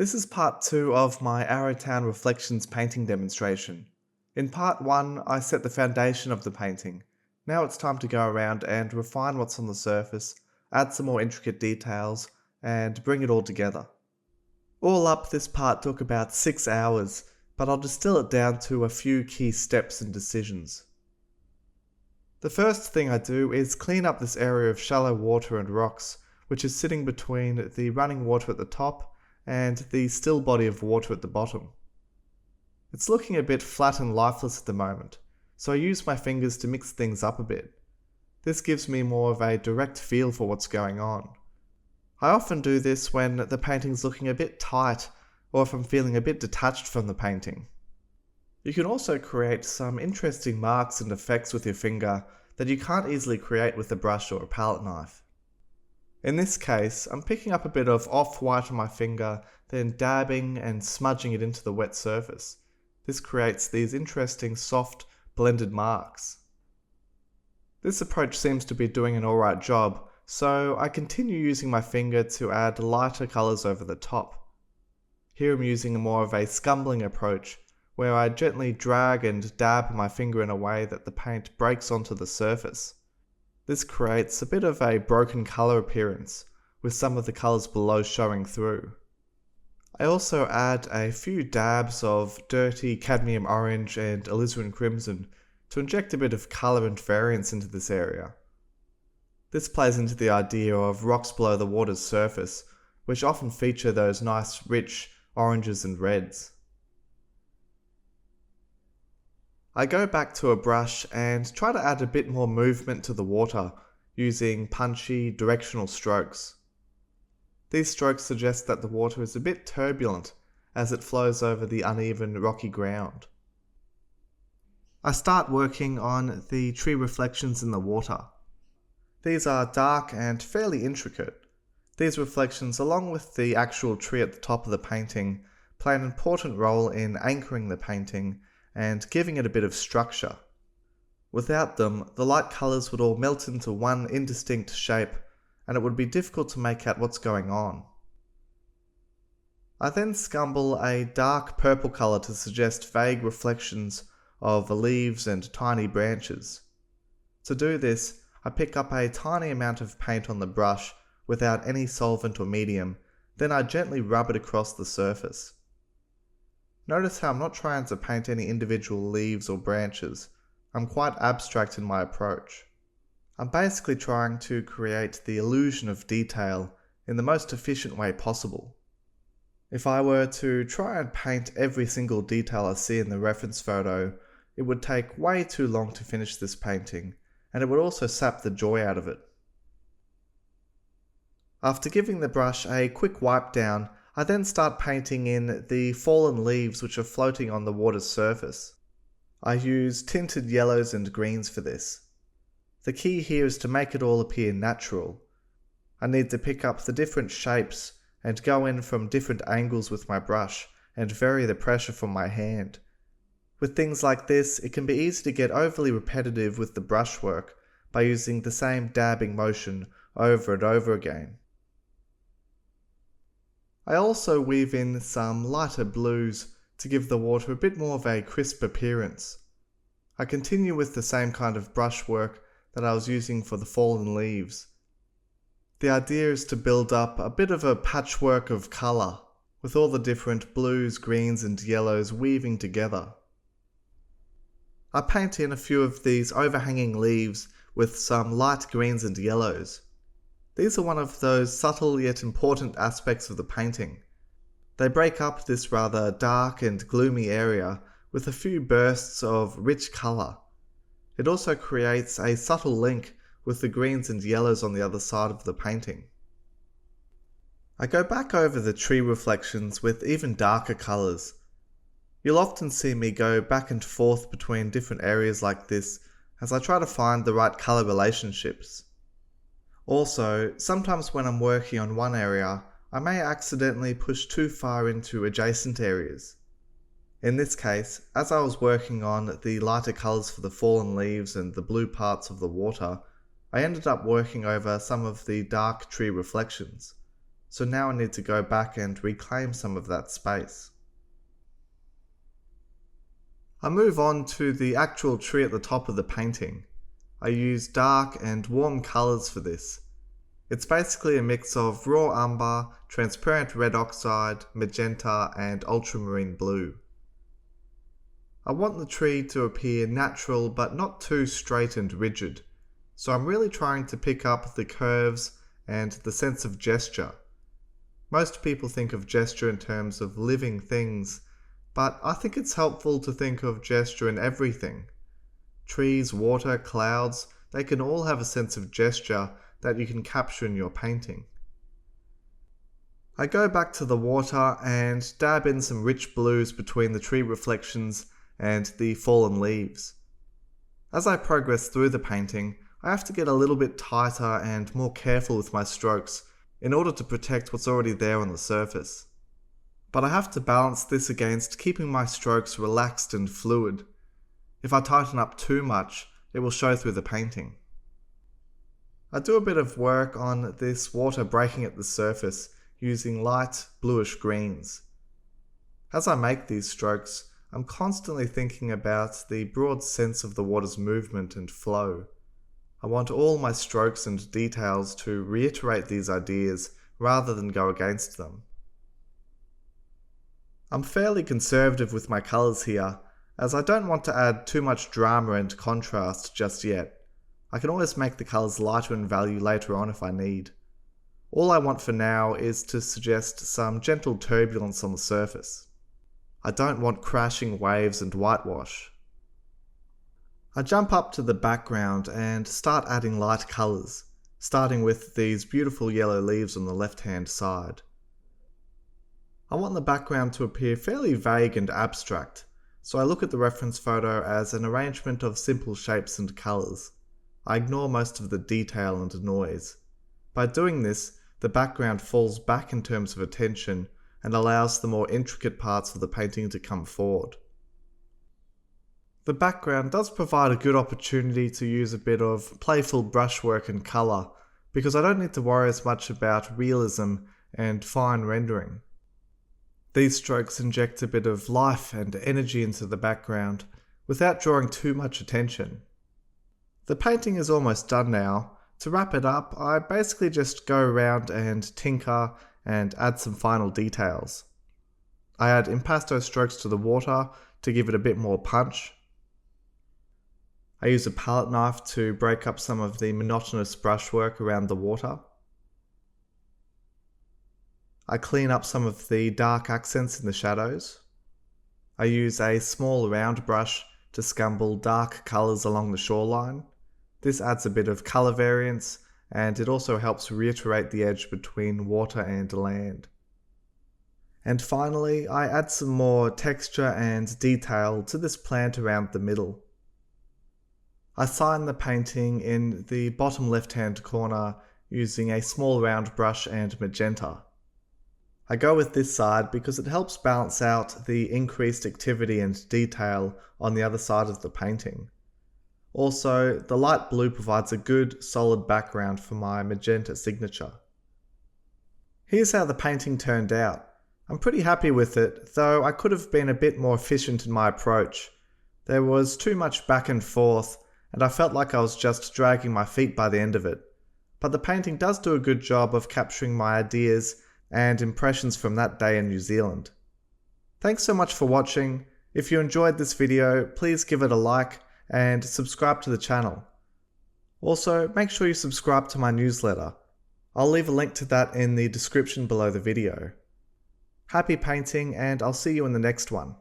This is part 2 of my Arrowtown Reflections painting demonstration. In part 1, I set the foundation of the painting. Now it's time to go around and refine what's on the surface, add some more intricate details, and bring it all together. All up, this part took about 6 hours, but I'll distill it down to a few key steps and decisions. The first thing I do is clean up this area of shallow water and rocks, which is sitting between the running water at the top and the still body of water at the bottom. It's looking a bit flat and lifeless at the moment, so I use my fingers to mix things up a bit. This gives me more of a direct feel for what's going on. I often do this when the painting's looking a bit tight, or if I'm feeling a bit detached from the painting. You can also create some interesting marks and effects with your finger that you can't easily create with a brush or a palette knife. In this case, I'm picking up a bit of off-white on my finger, then dabbing and smudging it into the wet surface. This creates these interesting soft, blended marks. This approach seems to be doing an alright job, so I continue using my finger to add lighter colours over the top. Here I'm using more of a scumbling approach, where I gently drag and dab my finger in a way that the paint breaks onto the surface. This creates a bit of a broken colour appearance, with some of the colours below showing through. I also add a few dabs of dirty Cadmium Orange and Alizarin Crimson to inject a bit of colour and variance into this area. This plays into the idea of rocks below the water's surface, which often feature those nice rich oranges and reds. I go back to a brush and try to add a bit more movement to the water using punchy, directional strokes. These strokes suggest that the water is a bit turbulent as it flows over the uneven, rocky ground. I start working on the tree reflections in the water. These are dark and fairly intricate. These reflections, along with the actual tree at the top of the painting, play an important role in anchoring the painting and giving it a bit of structure. Without them, the light colours would all melt into one indistinct shape, and it would be difficult to make out what's going on. I then scumble a dark purple colour to suggest vague reflections of the leaves and tiny branches. To do this, I pick up a tiny amount of paint on the brush without any solvent or medium, then I gently rub it across the surface. Notice how I'm not trying to paint any individual leaves or branches. I'm quite abstract in my approach. I'm basically trying to create the illusion of detail in the most efficient way possible. If I were to try and paint every single detail I see in the reference photo, it would take way too long to finish this painting, and it would also sap the joy out of it. After giving the brush a quick wipe down, I then start painting in the fallen leaves which are floating on the water's surface. I use tinted yellows and greens for this. The key here is to make it all appear natural. I need to pick up the different shapes and go in from different angles with my brush and vary the pressure from my hand. With things like this, it can be easy to get overly repetitive with the brushwork by using the same dabbing motion over and over again. I also weave in some lighter blues to give the water a bit more of a crisp appearance. I continue with the same kind of brushwork that I was using for the fallen leaves. The idea is to build up a bit of a patchwork of colour, with all the different blues, greens and yellows weaving together. I paint in a few of these overhanging leaves with some light greens and yellows. These are one of those subtle yet important aspects of the painting. They break up this rather dark and gloomy area with a few bursts of rich colour. It also creates a subtle link with the greens and yellows on the other side of the painting. I go back over the tree reflections with even darker colours. You'll often see me go back and forth between different areas like this as I try to find the right colour relationships. Also, sometimes when I'm working on one area, I may accidentally push too far into adjacent areas. In this case, as I was working on the lighter colours for the fallen leaves and the blue parts of the water, I ended up working over some of the dark tree reflections. so now I need to go back and reclaim some of that space. I move on to the actual tree at the top of the painting. I use dark and warm colours for this. It's basically a mix of raw umber, transparent red oxide, magenta and ultramarine blue. I want the tree to appear natural but not too straight and rigid, so I'm really trying to pick up the curves and the sense of gesture. Most people think of gesture in terms of living things, but I think it's helpful to think of gesture in everything. Trees, water, clouds, they can all have a sense of gesture that you can capture in your painting. I go back to the water and dab in some rich blues between the tree reflections and the fallen leaves. As I progress through the painting, I have to get a little bit tighter and more careful with my strokes in order to protect what's already there on the surface. But I have to balance this against keeping my strokes relaxed and fluid. If I tighten up too much, it will show through the painting. I do a bit of work on this water breaking at the surface using light bluish greens. As I make these strokes, I'm constantly thinking about the broad sense of the water's movement and flow. I want all my strokes and details to reiterate these ideas rather than go against them. I'm fairly conservative with my colours here, as I don't want to add too much drama and contrast just yet. I can always make the colours lighter in value later on if I need. All I want for now is to suggest some gentle turbulence on the surface. I don't want crashing waves and whitewash. I jump up to the background and start adding light colours, starting with these beautiful yellow leaves on the left-hand side. I want the background to appear fairly vague and abstract, so I look at the reference photo as an arrangement of simple shapes and colours. I ignore most of the detail and noise. By doing this, the background falls back in terms of attention and allows the more intricate parts of the painting to come forward. The background does provide a good opportunity to use a bit of playful brushwork and colour, because I don't need to worry as much about realism and fine rendering. These strokes inject a bit of life and energy into the background without drawing too much attention. The painting is almost done now. To wrap it up, I basically just go around and tinker and add some final details. I add impasto strokes to the water to give it a bit more punch. I use a palette knife to break up some of the monotonous brushwork around the water. I clean up some of the dark accents in the shadows. I use a small round brush to scumble dark colours along the shoreline. This adds a bit of colour variance, and it also helps reiterate the edge between water and land. And finally, I add some more texture and detail to this plant around the middle. I sign the painting in the bottom left-hand corner using a small round brush and magenta. I go with this side because it helps balance out the increased activity and detail on the other side of the painting. Also, the light blue provides a good, solid background for my magenta signature. Here's how the painting turned out. I'm pretty happy with it, though I could have been a bit more efficient in my approach. There was too much back and forth, and I felt like I was just dragging my feet by the end of it. But the painting does do a good job of capturing my ideas and impressions from that day in New Zealand. Thanks so much for watching. If you enjoyed this video, please give it a like and subscribe to the channel. Also, make sure you subscribe to my newsletter. I'll leave a link to that in the description below the video. Happy painting, and I'll see you in the next one.